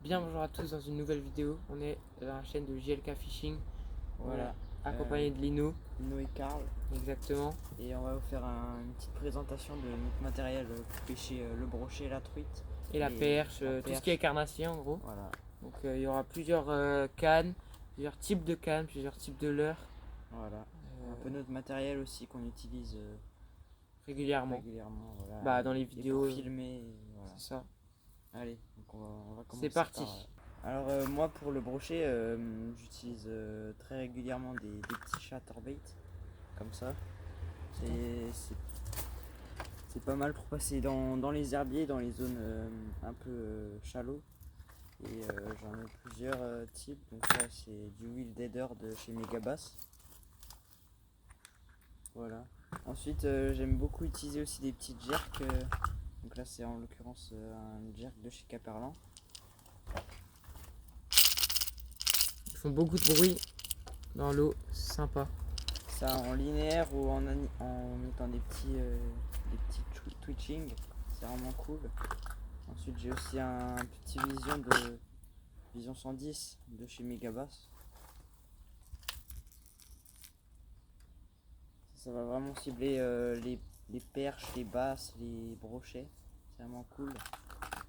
bien bonjour à tous dans une nouvelle vidéo. On est dans la chaîne de JLK Fishing. Voilà, Accompagné de Lino. Lino et Karl. Exactement. Et on va vous faire une petite présentation de notre matériel pour pêcher le brochet, la truite. Et la perche, tout ce qui est carnassier en gros. Voilà. Donc il y aura plusieurs cannes, plusieurs types de cannes, plusieurs types de leurres. Voilà. Un peu notre matériel aussi qu'on utilise régulièrement. Voilà. Bah, dans les vidéos. Pour filmer. Voilà. C'est ça. Allez, donc on va commencer. C'est parti. Alors moi pour le brochet, j'utilise très régulièrement des petits chatterbait comme ça. C'est pas mal pour passer dans les herbiers, dans les zones un peu shallow. Et j'en ai plusieurs types. Donc ça c'est du Will Deader de chez Megabass. Voilà. Ensuite j'aime beaucoup utiliser aussi des petites jerks. Donc là c'est en l'occurrence un jerk de chez Caperlan. Ils font beaucoup de bruit dans l'eau, c'est sympa. Ça en linéaire ou en mettant des petits twitching, c'est vraiment cool. Ensuite j'ai aussi un petit Vision 110 de chez Megabass. Ça va vraiment cibler les perches, les basses, les brochets, c'est vraiment cool.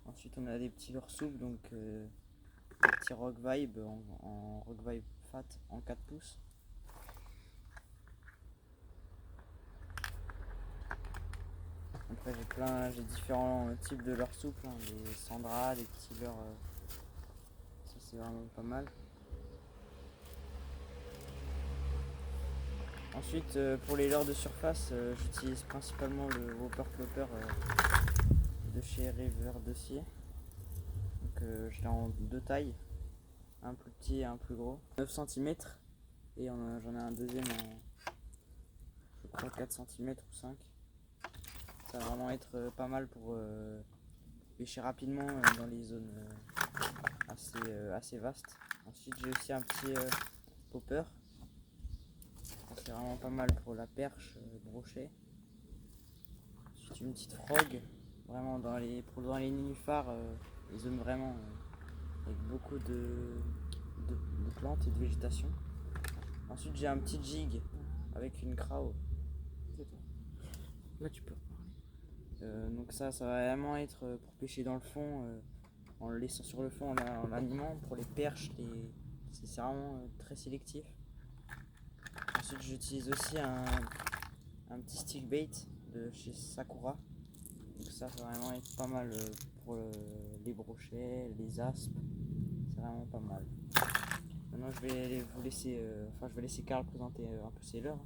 Ensuite on a des petits leurres souples, donc des petits Rock Vibe en Rock Vibe Fat en 4 pouces. Après j'ai différents types de leurres souples, hein, des Sandra, des petits leurres, ça c'est vraiment pas mal. Ensuite pour les leurres de surface, j'utilise principalement le Whopper Clopper de chez River Dossier. Donc je l'ai en deux tailles, un plus petit et un plus gros, 9 cm, et j'en ai un deuxième en je crois 4 cm ou 5. Ça va vraiment être pas mal pour pêcher rapidement dans les zones assez vastes. Ensuite j'ai aussi un petit popper. C'est vraiment pas mal pour la perche, brochet. Ensuite une petite frog, vraiment dans les nénuphars, les zones vraiment avec beaucoup de plantes et de végétation. Ensuite j'ai un petit jig avec une craw. Là tu peux parler. Donc ça va vraiment être pour pêcher dans le fond, en le laissant sur le fond en animant. Pour les perches, c'est vraiment très sélectif. Ensuite j'utilise aussi un petit stick bait de chez Sakura. Donc ça va vraiment être pas mal pour les brochets, les aspes. C'est vraiment pas mal. Maintenant je vais laisser Karl présenter un peu ses leurres.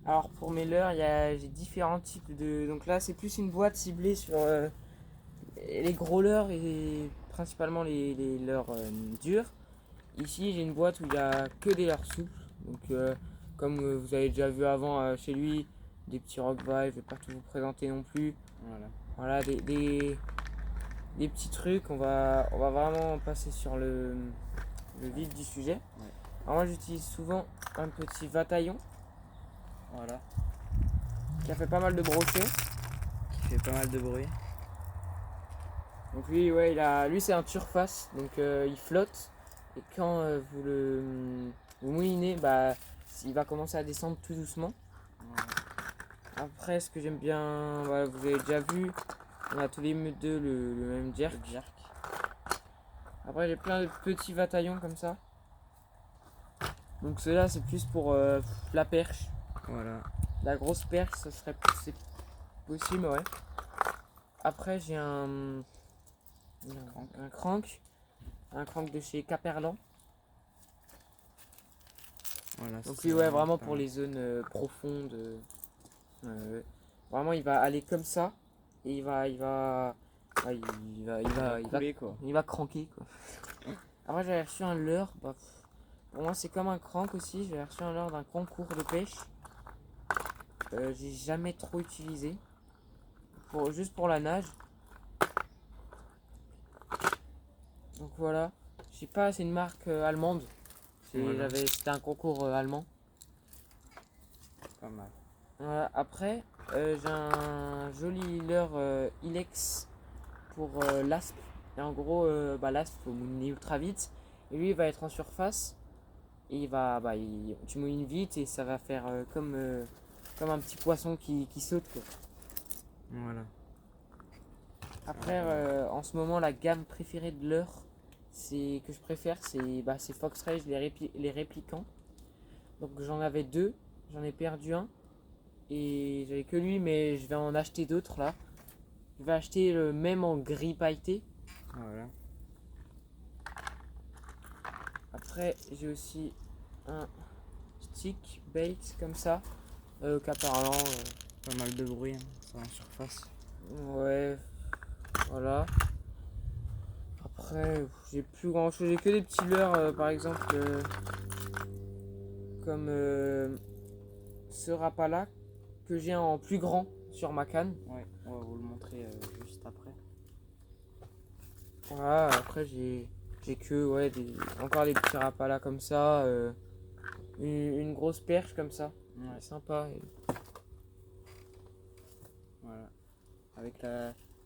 Alors pour mes leurres, j'ai différents types de. Donc là c'est plus une boîte ciblée sur les gros leurres et principalement les leurres durs. Ici j'ai une boîte où il n'y a que des leurres souples. Donc comme vous avez déjà vu avant chez lui, des petits rock vibe, je vais pas tout vous présenter non plus. Voilà des petits trucs, on va vraiment passer sur le vif du sujet. Ouais. Alors moi j'utilise souvent un petit Vataillon. Voilà. Qui a fait pas mal de brochets. Qui fait pas mal de bruit. Donc lui, ouais, lui c'est un surface, donc il flotte. Et quand vous moulinez, bah, il va commencer à descendre tout doucement. Voilà. Après, ce que j'aime bien, voilà, vous avez déjà vu, on a tous les deux le même jerk. Après, j'ai plein de petits bataillons comme ça. Donc ceux-là, c'est plus pour la perche. Voilà. La grosse perche, c'est possible, ouais. Après, j'ai un crank de chez Caperlan. Voilà, donc lui, ouais, vraiment pour les zones profondes. Vraiment, il va aller comme ça et il va cranker quoi. Après, j'avais reçu un leurre. Bah, pour moi, c'est comme un crank aussi. J'avais reçu un leurre d'un concours de pêche. J'ai jamais trop utilisé. Juste pour la nage. Donc voilà. Je sais pas, c'est une marque allemande. C'était un concours allemand. Pas mal. Voilà. Après, j'ai un joli leurre Ilex pour l'aspe. Et en gros, là, il faut mouliner ultra vite. Et lui, il va être en surface. Et tu moulines vite et ça va faire comme un petit poisson qui saute, quoi. Voilà. Après, en ce moment, la gamme préférée de leurre que je préfère, c'est Fox Rage, les réplicants. Donc j'en avais deux, j'en ai perdu un. Et j'avais que lui, mais je vais en acheter d'autres là. Je vais acheter le même en gris pailleté. Voilà. Après, j'ai aussi un stick bait comme ça. Qu'apparemment, Pas mal de bruit, hein, ça en surface. ouais, voilà. Après, j'ai plus grand chose. J'ai que des petits leurres, par exemple, comme ce Rapala que j'ai en plus grand sur ma canne. Ouais, on va vous le montrer juste après. Voilà, après j'ai que ouais, encore des petits Rapala comme ça. Une grosse perche comme ça. Ouais. C'est sympa. Voilà. Avec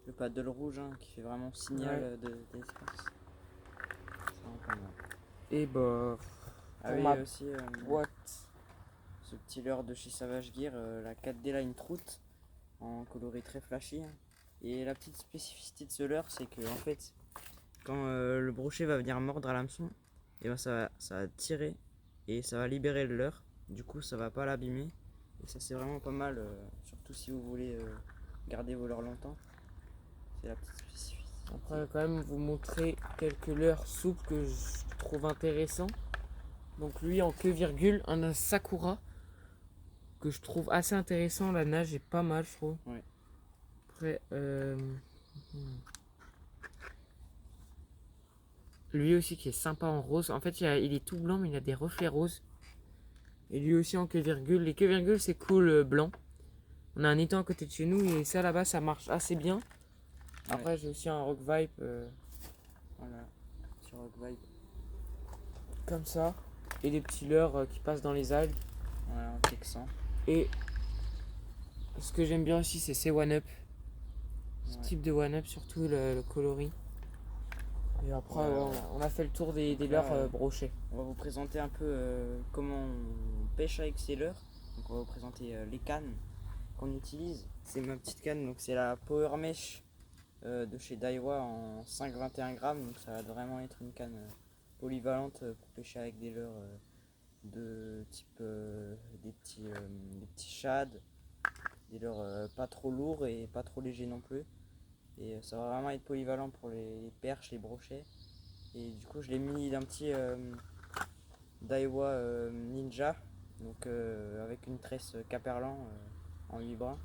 le paddle rouge hein, qui fait vraiment signal d'espace. C'est vraiment pas mal. Et bah, Ah pour oui, ma aussi boîte. ce petit leurre de chez Savage Gear, la 4D Line Trout en coloris très flashy. Hein. Et la petite spécificité de ce leurre, c'est que en fait, quand le brochet va venir mordre à l'hameçon, et ben ça va tirer et ça va libérer le leurre. Du coup, ça va pas l'abîmer. Et ça, c'est vraiment pas mal, surtout si vous voulez garder vos leurres longtemps. C'est la petite spécificité. Après, quand même, vous montrer quelques leurres souples que je trouve intéressants. Donc, lui en queue virgule, un Sakura que je trouve assez intéressant. La nage est pas mal, je trouve. Ouais. Après, lui aussi qui est sympa en rose. En fait, il est tout blanc, mais il a des reflets roses. Et lui aussi en queue virgule. Les queues virgules, c'est cool blanc. On a un étang à côté de chez nous et ça là-bas, ça marche assez bien. Après, j'ai aussi un Rock Vibe Voilà, sur Rock Vibe. comme ça. Et des petits leurres qui passent dans les algues. Voilà, en texan. Et ce que j'aime bien aussi, c'est ces one-up. Ce Ouais. type de one-up, surtout le coloris. Et après, Ouais, on a fait le tour des leurres brochés. On va vous présenter un peu comment on pêche avec ces leurres. Donc on va vous présenter les cannes qu'on utilise. C'est ma petite canne, donc c'est la Power Mesh de chez Daiwa en 5,21 grammes. Donc ça va vraiment être une canne polyvalente pour pêcher avec des leurres de type des petits shads, des leurres pas trop lourds et pas trop légers non plus. Et ça va vraiment être polyvalent pour les perches, les brochets. Et du coup je l'ai mis d'un petit Daiwa Ninja, donc avec une tresse Caperlan en 8 brins.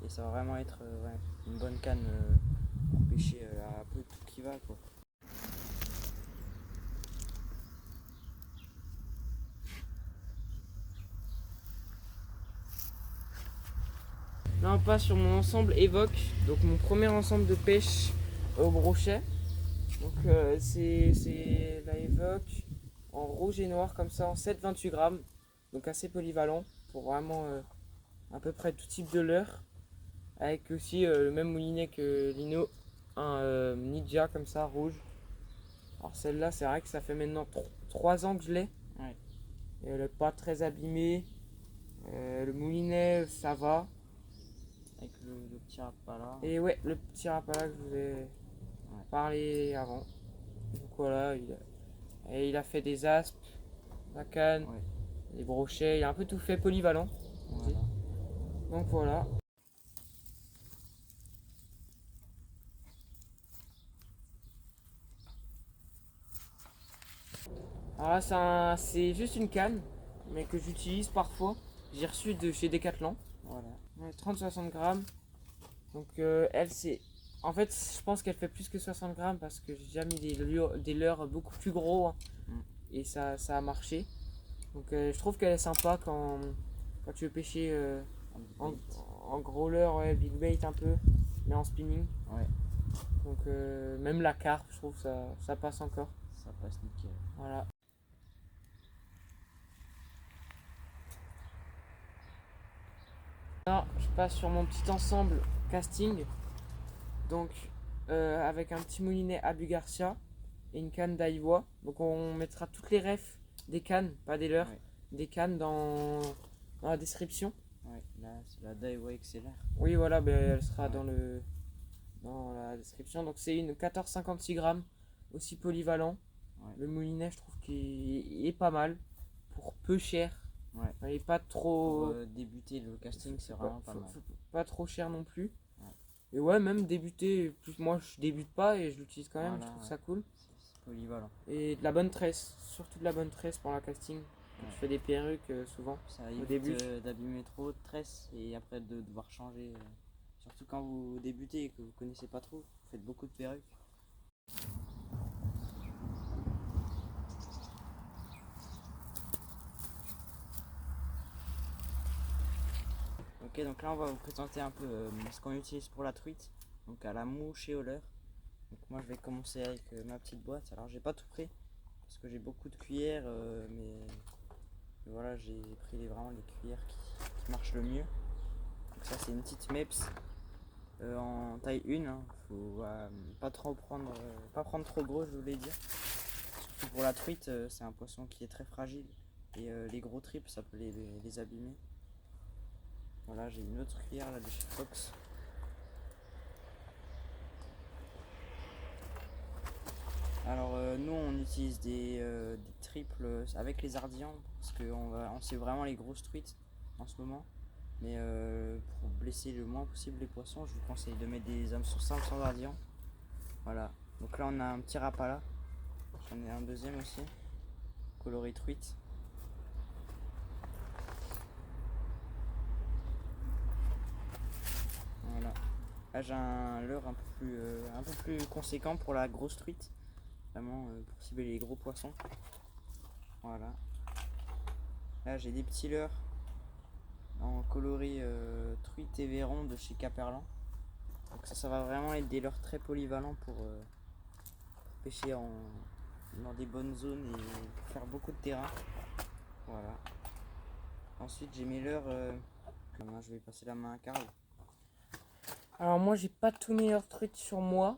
Et ça va vraiment être une bonne canne pour pêcher à peu tout qui va quoi. Là, on passe sur mon ensemble Evoque, donc mon premier ensemble de pêche au brochet. Donc c'est la Evoque en rouge et noir comme ça, en 7,28 grammes. Donc assez polyvalent pour vraiment à peu près tout type de leurre. Avec aussi le même moulinet que Lino, un Ninja comme ça, rouge. Alors celle-là, c'est vrai que ça fait maintenant 3 ans que je l'ai. Ouais. Et elle n'est pas très abîmée. Le moulinet, ça va. Avec le petit rapala. Et ouais, le petit Rapala que je vous ai parlé avant. Donc voilà, il a fait des aspes, la canne, des brochets, il a un peu tout fait polyvalent. Voilà. Donc voilà. Alors là, c'est juste une canne, mais que j'utilise parfois. J'ai reçu de chez Decathlon. Voilà. Ouais, 30-60 grammes. Donc elle, c'est... En fait, je pense qu'elle fait plus que 60 grammes parce que j'ai déjà mis des leurres beaucoup plus gros. Hein, et ça a marché. Donc je trouve qu'elle est sympa quand tu veux pêcher en gros leurre, ouais, big bait un peu, mais en spinning. Ouais. Donc même la carpe, je trouve ça passe encore. Ça passe nickel. Voilà. Là, je passe sur mon petit ensemble casting. Donc avec un petit moulinet Abu Garcia et une canne d'Aiwa. Donc on mettra toutes les refs des cannes, pas des leurs, Ouais. des cannes dans la description. Ouais, là c'est la Daiwa XLR. Oui, voilà, ben, elle sera Ouais. dans la description. Donc c'est une 14,56 grammes, aussi polyvalent. Ouais. Le moulinet, je trouve qu'il est pas mal pour peu cher. Ouais. Il est pas trop. Pour débuter le casting, c'est Faut vraiment pas mal. pas trop cher non plus. Ouais. Et ouais, même débuter, plus moi je débute pas et je l'utilise quand même, Voilà, je trouve ouais. ça cool. C'est polyvalent. Et de la bonne tresse, surtout de la bonne tresse pour la casting. Quand Ouais. tu fais des perruques souvent. Ça évite début. d'abîmer trop de tresse et après de devoir changer. Surtout quand vous débutez et que vous connaissez pas trop, vous faites beaucoup de perruques. Ok, donc là on va vous présenter un peu ce qu'on utilise pour la truite. Donc à la mouche et au leurre. Donc moi je vais commencer avec ma petite boîte. Alors j'ai pas tout pris parce que j'ai beaucoup de cuillères, mais voilà, j'ai pris vraiment les cuillères qui marchent le mieux. Donc ça c'est une petite Mepps en taille 1. Hein. Faut pas prendre trop gros, je voulais dire. Surtout pour la truite, c'est un poisson qui est très fragile et les gros tripes ça peut les abîmer. Voilà, j'ai une autre cuillère là de chez Fox. Alors nous on utilise des triples avec les ardillons parce on sait vraiment les grosses truites en ce moment. Mais pour blesser le moins possible les poissons, je vous conseille de mettre des hameçons simples sans ardillons. Voilà, donc là on a un petit rapala. J'en ai un deuxième aussi, coloris truite. Voilà. Là j'ai un leurre un peu plus conséquent pour la grosse truite. Vraiment pour cibler les gros poissons. Voilà. Là j'ai des petits leurres en coloris truite et verron de chez Caperlan. Donc ça va vraiment être des leurres très polyvalents pour pêcher dans des bonnes zones et pour faire beaucoup de terrain. Voilà. Ensuite j'ai mes leurres. Maintenant je vais passer la main à Karl. Alors moi j'ai pas tous mes leurres truites sur moi,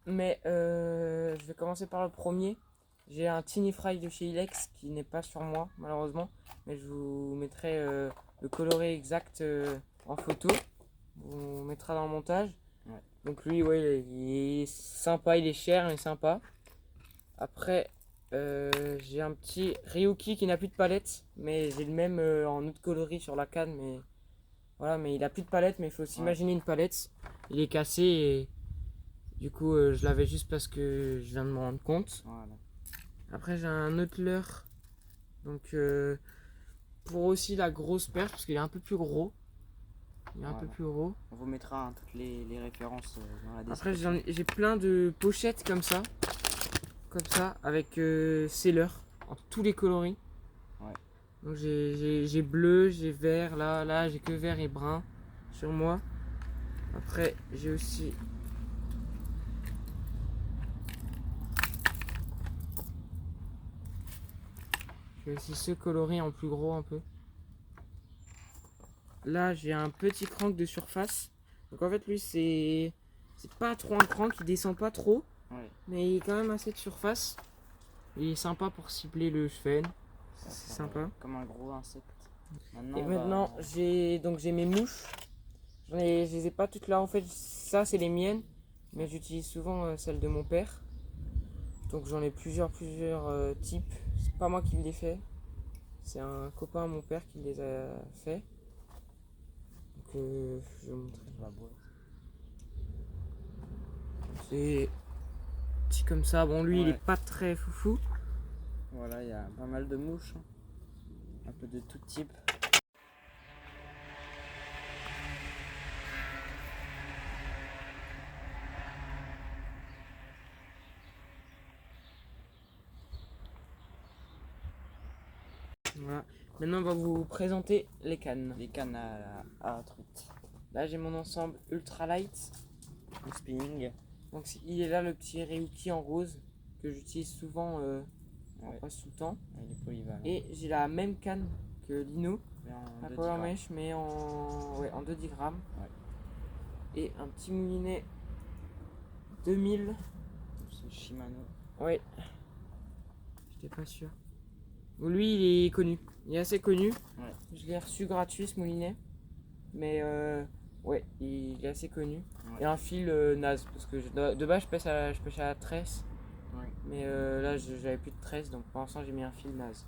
mais je vais commencer par le premier. J'ai un Tiny Fry de chez Ilex qui n'est pas sur moi malheureusement, mais je vous mettrai le coloris exact en photo. On mettra dans le montage. Ouais. Donc lui ouais il est sympa, il est cher mais sympa. Après j'ai un petit Ryuki qui n'a plus de palette, mais j'ai le même en autre coloris sur la canne, mais voilà, mais il a plus de palette, mais il faut s'imaginer une palette. Il est cassé et du coup je l'avais juste parce que je viens de me rendre compte. Voilà. Après j'ai un autre leurre, donc pour aussi la grosse perche parce qu'il est un peu plus gros. Il est un peu plus gros. On vous mettra toutes les références dans la Après description. j'ai plein de pochettes comme ça, avec ces leurres en tous les coloris. Ouais. Donc j'ai bleu, j'ai vert, là j'ai que vert et brun sur moi. Après j'ai aussi ce coloris en plus gros un peu. Là j'ai un petit crank de surface. Donc en fait lui c'est pas trop un crank, il descend pas trop, Ouais. mais il est quand même assez de surface. Il est sympa pour cibler le chevenne. Ça C'est fait, sympa. comme un gros insecte. Et maintenant j'ai mes mouches. Je les ai pas toutes là en fait, ça c'est les miennes, mais j'utilise souvent celles de mon père. Donc j'en ai plusieurs types. C'est pas moi qui les fais, c'est un copain à mon père qui les a fait. Donc je vais vous montrer la boîte. C'est petit comme ça. Bon lui il Ouais. est pas très foufou. Voilà, il y a pas mal de mouches, un peu de tout type. Voilà. Maintenant on va vous présenter les cannes. Les cannes à truite. Là j'ai mon ensemble ultra light. Le spinning. Donc il est là le petit Ryuki en rose que j'utilise souvent presque tout le temps. Il est polyvalent. Et j'ai la même canne que Lino, En la 2 Power grammes. Mesh, mais en 2 10 grammes. Ouais. Et un petit moulinet 2000. C'est Shimano. Ouais. J'étais pas sûr. Bon, lui, il est connu. Il est assez connu. Ouais. Je l'ai reçu gratuit, ce moulinet. Mais ouais, il est assez connu. Ouais. Et un fil naze. Parce que de base, je pêche à la tresse. Ouais. Mais là, j'avais plus de tresse. Donc pour l'instant, j'ai mis un fil naze.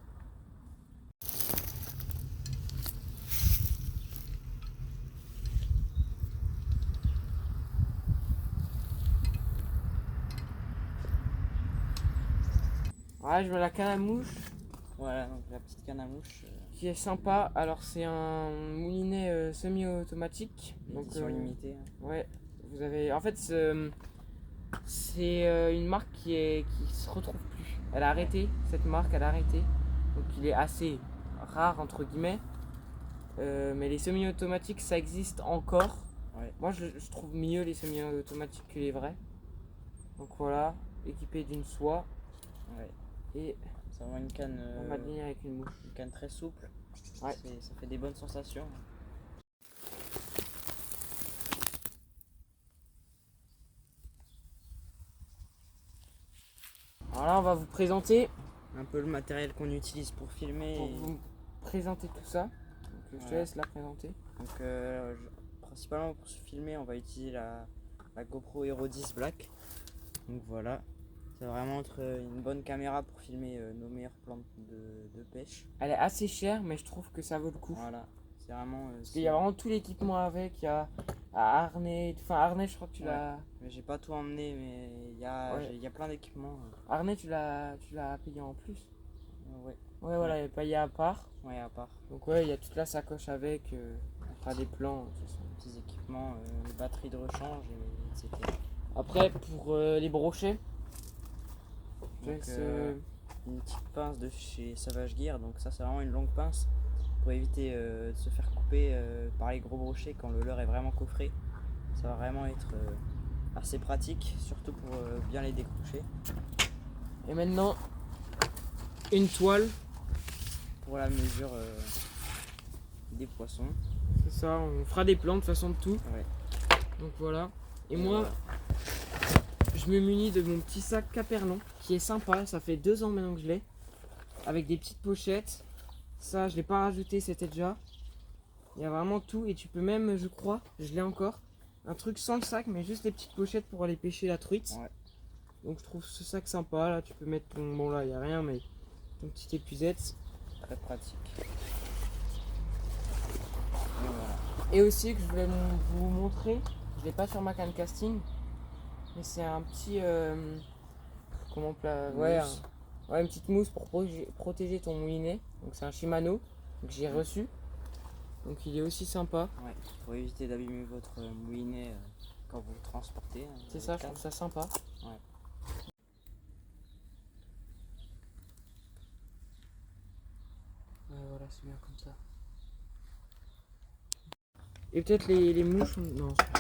Ouais, je mets la canne à mouche Voilà, donc la petite canne à mouche. qui est sympa. Alors, c'est un moulinet semi-automatique. Donc, Édition limitée. Hein. ouais, vous avez. En fait, c'est une marque qui se retrouve plus. Elle a arrêté, cette marque, elle a arrêté. Donc, il est assez rare, entre guillemets. Mais les semi-automatiques, ça existe encore. Ouais. Moi, je trouve mieux les semi-automatiques que les vrais. Donc, voilà, équipé d'une soie. Ouais. Et C'est vraiment une canne, on va ligne avec une mouche. une canne très souple. Ouais. Ça fait des bonnes sensations. Alors là, on va vous présenter, Un peu le matériel qu'on utilise pour filmer. pour vous présenter tout ça. Donc, je te Voilà. laisse la présenter. Donc, principalement pour se filmer, on va utiliser la GoPro Hero 10 Black. Donc voilà, ça va vraiment être une bonne caméra pour filmer nos meilleurs plans de pêche. Elle est assez chère, mais je trouve que ça vaut le coup. Voilà, c'est vraiment. Parce qu'il y a vraiment tout l'équipement avec. Il y a harnais. Enfin, harnais, je crois que tu Ouais. l'as. Mais j'ai pas tout emmené, mais Ouais. il y a plein d'équipements. Harnais, tu l'as payé en plus. Ouais, Ouais, voilà, il est payé à part. ouais, à part. Donc, ouais, il y a toute la sacoche avec. On fera des plans. De toute façon. Petits équipements, les batteries de rechange, etc. Après, pour les brochets, je Donc, laisse, une petite pince de chez Savage Gear, donc ça c'est vraiment une longue pince pour éviter de se faire couper par les gros brochets quand le leurre est vraiment coffré. Ça va vraiment être assez pratique, surtout pour bien les décrocher. Et maintenant, une toile. Pour la mesure des poissons. C'est ça, on fera des plans de toute façon de tout. Ouais. Donc voilà. Et Et moi, voilà. je me munis de mon petit sac Caperlon qui est sympa. Ça fait 2 ans maintenant que je l'ai. Avec des petites pochettes. Ça, je l'ai pas rajouté, c'était déjà. Il y a vraiment tout. Et tu peux même, je crois, je l'ai encore, un truc sans le sac, mais juste les petites pochettes pour aller pêcher la truite. Ouais. Donc je trouve ce sac sympa. Là, tu peux mettre ton. Bon, là, il n'y a rien, mais ton petite épuisette. Très pratique. Et voilà. Et aussi que je voulais vous montrer, je l'ai pas sur ma canne casting, mais c'est un petit comment on peut ouais, Mousse. ouais, une petite mousse pour protéger ton moulinet. Donc c'est un Shimano que j'ai reçu. Donc il est aussi sympa. Ouais. Pour éviter d'abîmer votre moulinet quand vous le transportez. Hein, C'est avec ça, je canne. trouve ça sympa. Ouais. Ouais, voilà, c'est bien comme ça. Et peut-être les mouches. Non, c'est pas.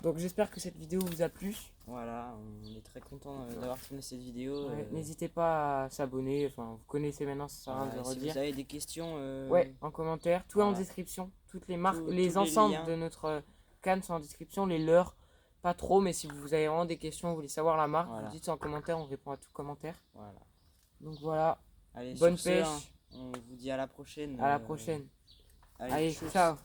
Donc j'espère que cette vidéo vous a plu. Voilà, on est très content d'avoir tourné cette vidéo. Ouais, n'hésitez pas à s'abonner. Enfin, vous connaissez maintenant, ça sert à rien Voilà, de si redire. vous avez des questions, Ouais, en commentaire, tout est en voilà. description. Toutes les marques, Tous les les ensembles liens. de notre canne sont en description. Les leurs, pas trop, mais si vous avez vraiment des questions, vous voulez savoir la marque, Voilà. vous dites ça en commentaire, on répond à tout commentaire. Voilà. Donc voilà, Allez, bonne sur ce, pêche, hein, on vous dit à la prochaine. à la prochaine. Allez, Allez, tchuss. ciao.